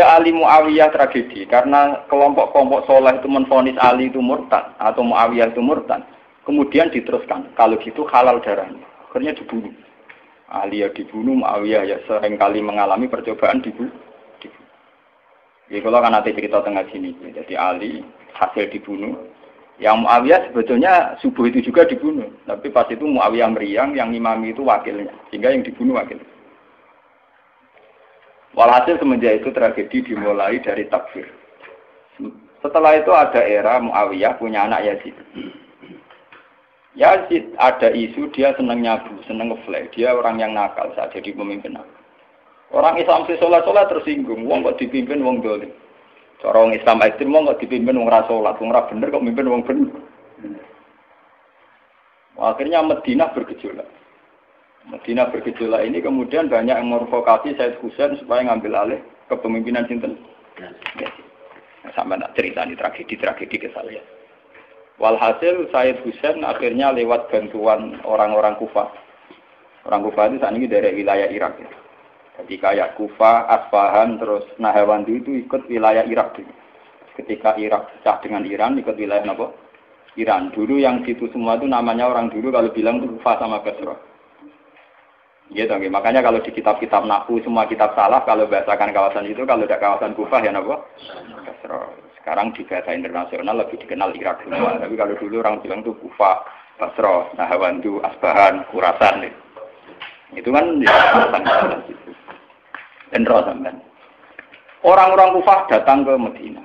semenjak Ali Muawiyah tragedi, karena kelompok-kelompok soleh itu menvonis Ali itu murtad atau Muawiyah itu murtad, kemudian diteruskan, kalau gitu halal darahnya, akhirnya dibunuh. Ali ya dibunuh, Muawiyah ya seringkali mengalami percobaan dibunuh. Ya kalau kan nanti cerita tengah sini, jadi Ali hasil dibunuh, yang Muawiyah sebetulnya subuh itu juga dibunuh, tapi pas itu Muawiyah meriang, yang imami itu wakilnya, sehingga yang dibunuh wakil. Walhasil semenjak itu tragedi dimulai dari takfir. Setelah itu ada era Muawiyah punya anak Yazid. Yazid ada isu dia senang nyabu, senang ngeflek. Dia orang yang nakal saat jadi pemimpin. Orang Islam sholat tersinggung. Wong kok dipimpin wong dolim. Orang Islam ekstrem wong kok dipimpin wong ra sholat, wong ra bener kok mimpin wong bener. Akhirnya Madinah bergejolak. Madinah bergejolak ini kemudian banyak yang mervokasi Said Husain supaya ngambil alih kepemimpinan sinten. Sampai nak cerita ini tragedi ke saya. Walhasil Said Husain akhirnya lewat bantuan orang-orang Kufah. Orang Kufah itu saat ini dari wilayah Irak. Ya. Jadi kayak Kufah, Asfahan, terus Nahawandi itu ikut wilayah Irak. Ketika Irak pecah dengan Iran, ikut wilayah apa? Iran. Dulu yang situ semua itu namanya orang dulu kalau bilang itu Kufah sama Basrah. Gitu, makanya kalau di kitab-kitab Nahwu semua kitab salaf kalau bahasakan kawasan itu kalau tidak kawasan Kufah ya apa? Basrah. Sekarang di bahasa internasional lebih dikenal Irak semua. Tapi kalau dulu orang bilang itu Kufah, Basrah, Nahawandu, Asbahan, Khurasan. Itu kan ya, kawasan itu. Dan Rosamban. Orang-orang Kufah datang ke Madinah.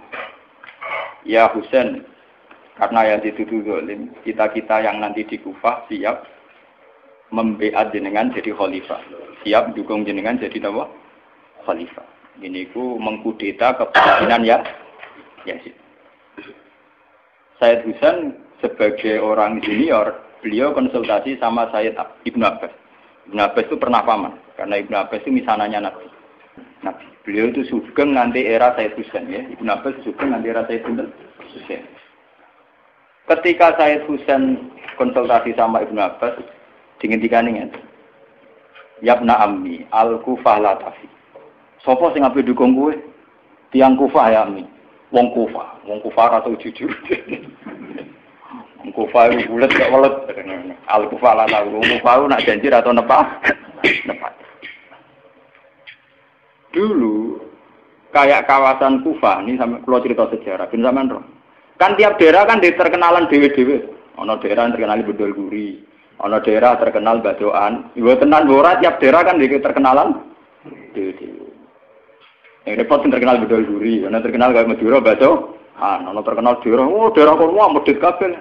Ya Husain, karena yang dituduh zalim, kita yang nanti di Kufah siap membeat jenengan jadi khalifah, siap dukung jenengan jadi apa? Khalifah. Ini ku mengkudeta kepemimpinan ya Yazid. Said Husain sebagai orang senior, beliau konsultasi sama Sayyid Ibnu Abbas. Ibnu Abbas itu pernah paman, karena Ibnu Abbas itu misananya Nabi. Beliau itu sugeng nanti era Said Husain ya. Ibnu Abbas sugeng nanti era Said Husain. Ketika Said Husain konsultasi sama Ibnu Abbas, dingin-dingin ingat. Yabna ammi al-Kufah la tafi. Sopo sing ape dukung kowe? Tiang Kufah ya ammi. Wong Kufah atau jujur. Wong Kufah itu bulet gak welet. Al-Kufah la tafi. Wong Kufah nak janji atau nepat. Dulu kayak kawasan Kufah ini sampai kalau cerita sejarah bin zaman roh. Kan tiap daerah kan terkenalan dewe-dewe. Ono daerah terkenal Bedol Guri. Ono daerah terkenal Badoan, ibu tenan borat tiap daerah kan terkenalan. Yang repot terkenal Bedol Guri, ono terkenal kayak Madura Bado, ono terkenal daerah, daerah kono medhit kabeh.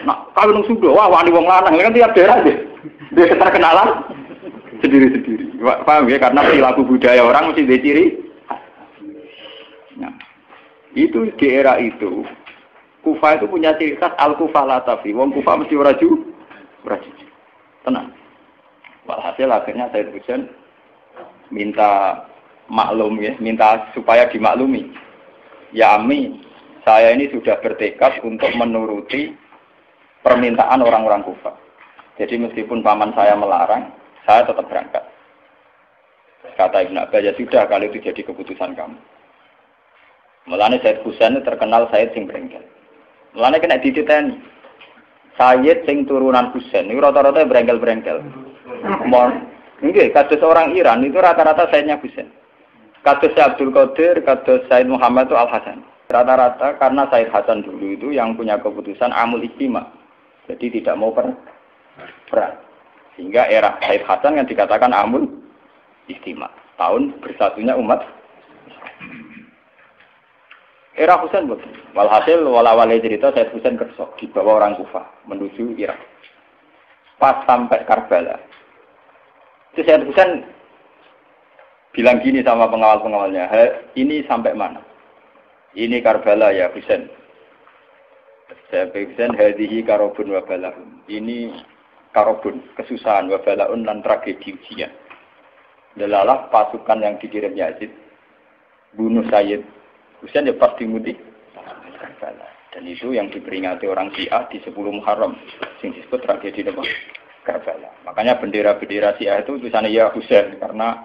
Nak kawin sudo, wani wong lanang kan tiap daerah dia terkenalan sendiri-sendiri. Paham ya karena perilaku budaya orang mesti diciri. Nah, itu di era itu Kufah itu punya ciri khas al-Kufah la tafi. Wong Kufah mesti ora berhasil, tenang. Walhasil akhirnya Said Husain minta maklum ya, minta supaya dimaklumi. Ya Ami, saya ini sudah bertekad untuk menuruti permintaan orang-orang Kufah. Jadi meskipun paman saya melarang, saya tetap berangkat. Kata Ibnu Abbas, ya sudah kalau itu jadi keputusan kamu. Mulanya Said Husain terkenal Said sing brengkel. Mulanya kena dititeni. Sayyid sing turunan Husain itu rata-rata berengkel-berengkel. Nggih, kados orang Iran itu rata-rata Sayyidnya Husain. Kados Abdul Qadir, kados Sayyid Muhammad itu Al-Hasan. Rata-rata karena Sayyid Hasan dulu itu yang punya keputusan amul ijtima. Jadi tidak mau perang. Sehingga era Sayyid Hasan yang dikatakan amul ijtima. Tahun bersatunya umat. Era Husain betul. Walhasil wala-wala cerita Said Husain kersok dibawa orang Kufah menuju Irak. Pas sampai Karbala. Itu Said Husain bilang gini sama pengawal-pengawalnya, ini sampai mana? Ini Karbala ya Husain. Saya Husain hadhihi karobun wa bala'un. Ini karobun, kesusahan wa bala'un dan tragedi ujian. Delalah pasukan yang dikirim Yazid bunuh Sayyid Husain ya pasti mudik. Dan itu yang diperingati orang Syiah di 10 Muharram, yang disebut tragedi Karbala. Makanya bendera-bendera Syiah itu tulisannya ya Husain, karena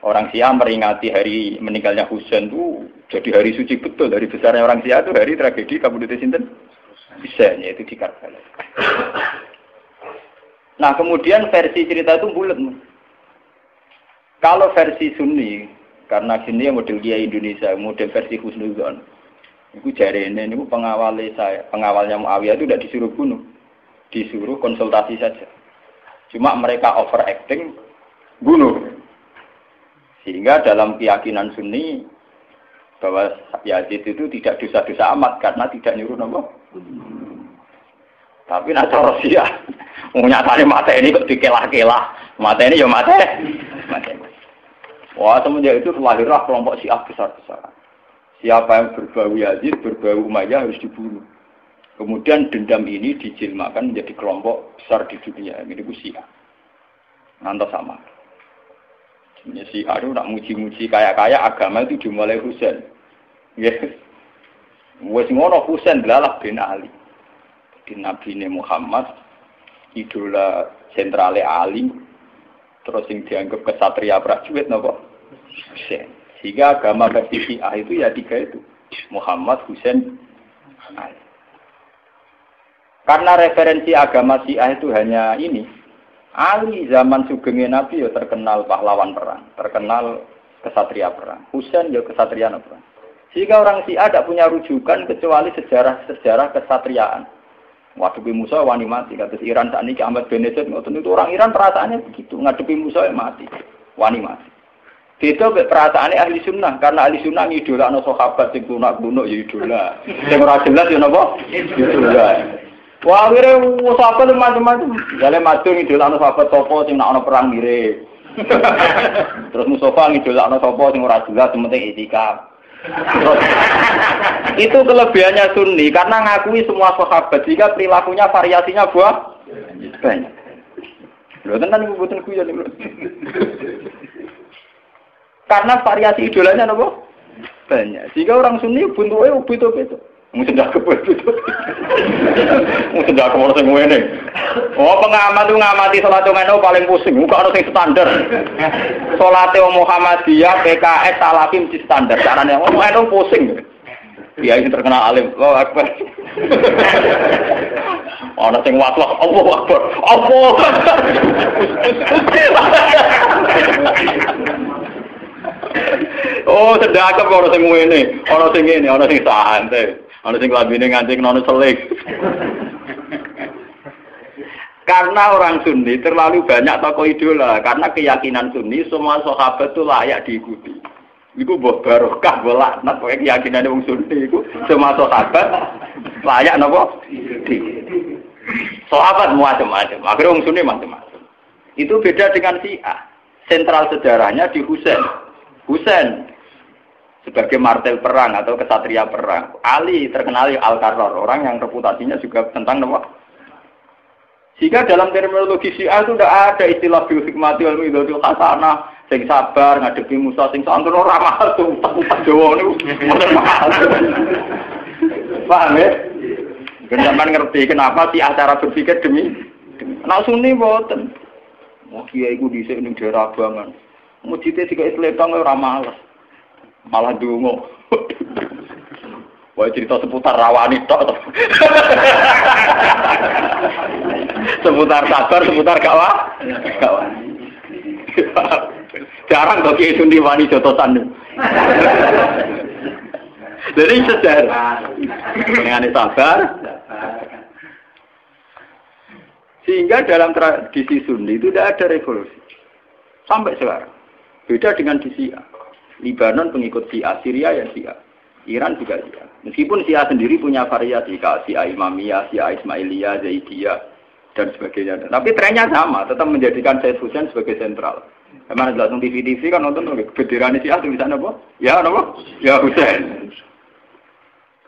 Orang Syiah meringati hari meninggalnya Husain itu jadi hari suci betul. Hari besarnya orang Syiah itu hari tragedi Kabupaten Sinten Husain, yaitu di Karbala. Nah kemudian versi cerita itu bulat. Kalau versi Sunni, karena sini model Kiai Indonesia, model versi Husnudzon, itu jarene ini pengawalnya Muawiyah itu tidak disuruh bunuh, disuruh konsultasi saja. Cuma mereka overacting bunuh. Sehingga dalam keyakinan Sunni bahwa Yazid itu tidak dosa-dosa amat karena tidak nyuruh apa? Tapi nak cara Syiah, nyatane mate ini kok dikelah-kelah, mate ini ya mate. Wah semenjak itu lahirlah kelompok Syiah besar-besaran. Siapa yang berbau Yazid, berbau Umayyah harus dibunuh. Kemudian dendam ini dijilmakan menjadi kelompok besar di dunia. Ini Syiah. Nanti sama. Syiah itu nak muji-muji kaya-kaya agama itu dimulai Husain. Yes. Wes ngono Husain belalah bin Ali. Di Nabi Muhammad idola sentrale Ali. Terus yang dianggap kesatria prajurit napa? Husain. Sehingga agama versi Syiah itu ya tiga itu. Muhammad, Husain, Ali. Karena referensi agama Syiah itu hanya ini. Ali zaman sugengnya Nabi ya terkenal pahlawan perang, terkenal kesatria perang. Husain ya kesatria perang. Sehingga orang Syiah tidak punya rujukan kecuali sejarah kesatriaan. Ngadepi Musa wani mati. Kata Iran saat ini Ahmad Benezet itu orang Iran perasaannya begitu. Ngadepi Musa mati, wani mati. Beda perasaannya ahli sunnah karena ahli sunnah idola no sahabat sing lunak-lunak ya idola. Sing ora jelas ya napa? Idola. Wah, kira sahabat macam-macam. Jale madung idolakno sahabat sapa sing nak ana perang mirip. Terus Mustafa ngidolakno sapa sing ora jelas penting itikaf. Itu kelebihannya Sunni karena ngakui semua sahabat jika perilakunya variasinya banyak. Lho tenan iku mboten guyon lho. Karena variasi idolanya napa? Banyak. Jika orang Sunni bentuke beda-beda. Mungkin dah kebet itu. Mungkin dah kemana sing ngene. Oh pengamat itu ngamati salat ngono paling pusing. Muka ana sing standar. Salate Muhammadiyah, PKS, Salafi mesti standar. Carane ngono pusing. Dia ini terkenal alim. Allahu Akbar. Ana sing watwah Allahu Akbar. Allah. Oh sedekah ora sing ngene, ana sing ngene, ana sing santai. Ana sing lambene ngancing nono selik. Karena orang Sunni terlalu banyak tokoh idola, karena keyakinan Sunni semua sahabat itu layak diikuti. Iku mbah barokah laknat pokoke keyakinane wong Sunni iku semua sahabat layak napa? Sahabat macam-macam, akhirnya wong Sunni macam-macam. Itu beda dengan Syiah. Sentral sejarahnya di Husain. Husain sebagai martel perang atau kesatria perang. Ali terkenal Al-Qarrar, orang yang reputasinya juga tentang apa? Jika dalam terminologi Syiah itu tidak ada istilah bil hikmati wal mau'izatil hasanah, sing sabar ngadepi Musa sing santun ora mahal tuh tak Jawa niku. Mahal. Paham ya? Sampeyan ngerti kenapa sih acara berpikir demi nek Sunni mboten. Wah kiai iku dhisik ning daerah Abangan. Mujite dikai sletong ora males. Malah dungo. Wah cerita seputar rawani tok. Seputar sabar, seputar kawan. Jarang kok kiai Sunni wani jotosan. Jadi sejarah. Dengan sabar. Sehingga dalam tradisi Sunni itu tidak ada revolusi. Sampai sekarang. Beda dengan di Syiah. Libanon pengikut Syiah, Syria ya Syiah. Iran juga Syiah. Meskipun Syiah sendiri punya variasi, Syiah Imamiyah, Syiah Ismailiyah, Zaidiyah, dan sebagainya. Tapi trennya sama, tetap menjadikan Sayyid Husain sebagai sentral. Kemarin langsung TV kan nonton bendera Syiah tulisannya apa? Ya apa? Ya Husain.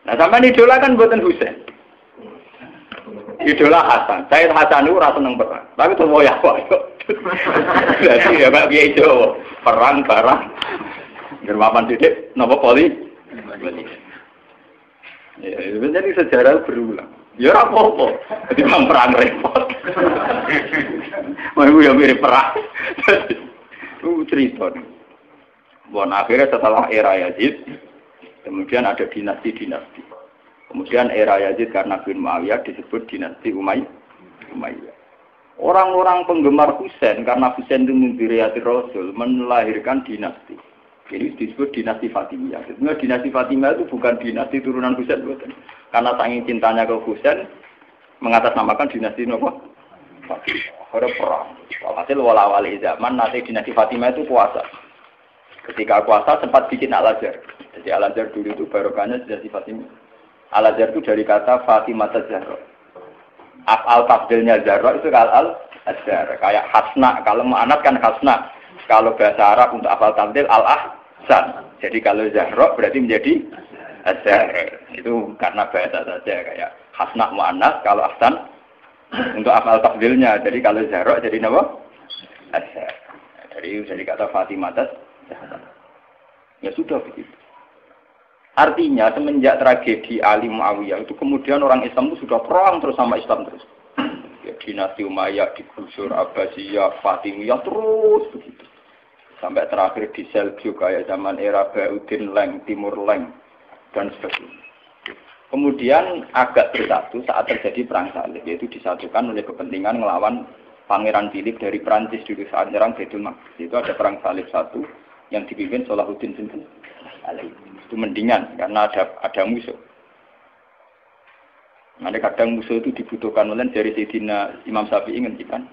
Nah sampai idola kan buatan Husain. Idola Hasan. Sayyid Hasan itu rasa seneng perang. Tapi tuh mau ya kok. Jadi ya Pak Kiai Jawa perang barang. Germapan didik, nopo poli. Ya, jadi sejarah berulang. Ya apa-apa. Jadi perang repot. Mau yang mirip perang. Itu cerita. Akhirnya setelah era Yazid, kemudian ada dinasti-dinasti. Kemudian era Yazid karena bin Muawiyah disebut dinasti Umayyah. Orang-orang penggemar Husain karena Husain itu mimpi Rasul melahirkan dinasti. Jadi disebut dinasti Fatimiyah. Sebenarnya dinasti Fatimiyah itu bukan dinasti turunan Husain, bukan. Karena saking cintanya ke Husain mengatasnamakan dinasti apa? Fatimiyah. Ada perang. Hasil wala-wali zaman nanti dinasti Fatimiyah itu kuasa. Ketika kuasa sempat bikin Al-Azhar. Jadi Al-Azhar dulu itu barokahnya dinasti Fatimiyah. Al-Azhar itu dari kata Fatimah Zahra. Af'al tafdilnya Zahra itu Al-Azhar. Kayak Hasna, kalau mu'anat kan Hasna. Kalau bahasa Arab untuk af'al tafdil Al-Ahsan. Jadi kalau Zahra berarti menjadi Azhar. Itu karena bahasa saja kayak Hasna mu'anat, kalau Ahsan untuk af'al tafdilnya. Jadi kalau Zahra jadi apa? Azhar. Jadi kata Fatimah Zahra. Ya sudah begitu. Artinya semenjak tragedi Ali Muawiyah itu kemudian orang Islam itu sudah perang terus sama Islam terus. Ya, dinasti Umayyah digusur, Abbasiyah, Fatimiyah terus begitu. Sampai terakhir di Seljuk kayak zaman era Bauddin Leng, Timur Leng dan sebagainya. Kemudian agak bersatu saat terjadi perang salib, yaitu disatukan oleh kepentingan melawan Pangeran Philip dari Prancis dulu saat menyerang Baitul Maqdis. Itu ada perang salib satu yang dipimpin Salahuddin Alaihi. Itu mendingan karena ada musuh. Nanti kadang musuh itu dibutuhkan oleh dari Sayyidina Imam Syafi'i ngendikan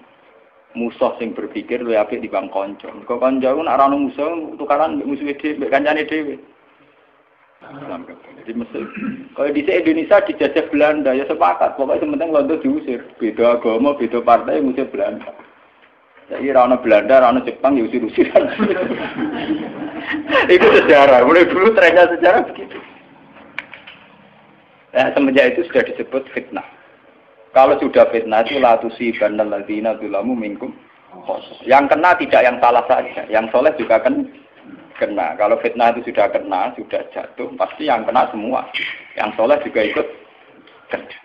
musuh sing berpikir luwih apik dibanding kanca. Kok kanca ku nek ora ono musuh tukaran musuh dhewe, kancane dhewe. Jadi mesti kalau di Indonesia dijajah Belanda ya sepakat, pokoknya penting Londo diusir. Beda agama, beda partai ngusir Belanda. Jadi rana Belanda, rana Jepang ya usir-usiran. Itu sejarah. Mulai dulu trennya sejarah begitu. Nah, semenjak itu sudah disebut fitnah. Kalau sudah fitnah itu la tusibanal ladzina dzalamu minkum. Yang kena tidak yang salah saja, yang soleh juga kena. Kalau fitnah itu sudah kena, sudah jatuh, pasti yang kena semua. Yang soleh juga ikut kena.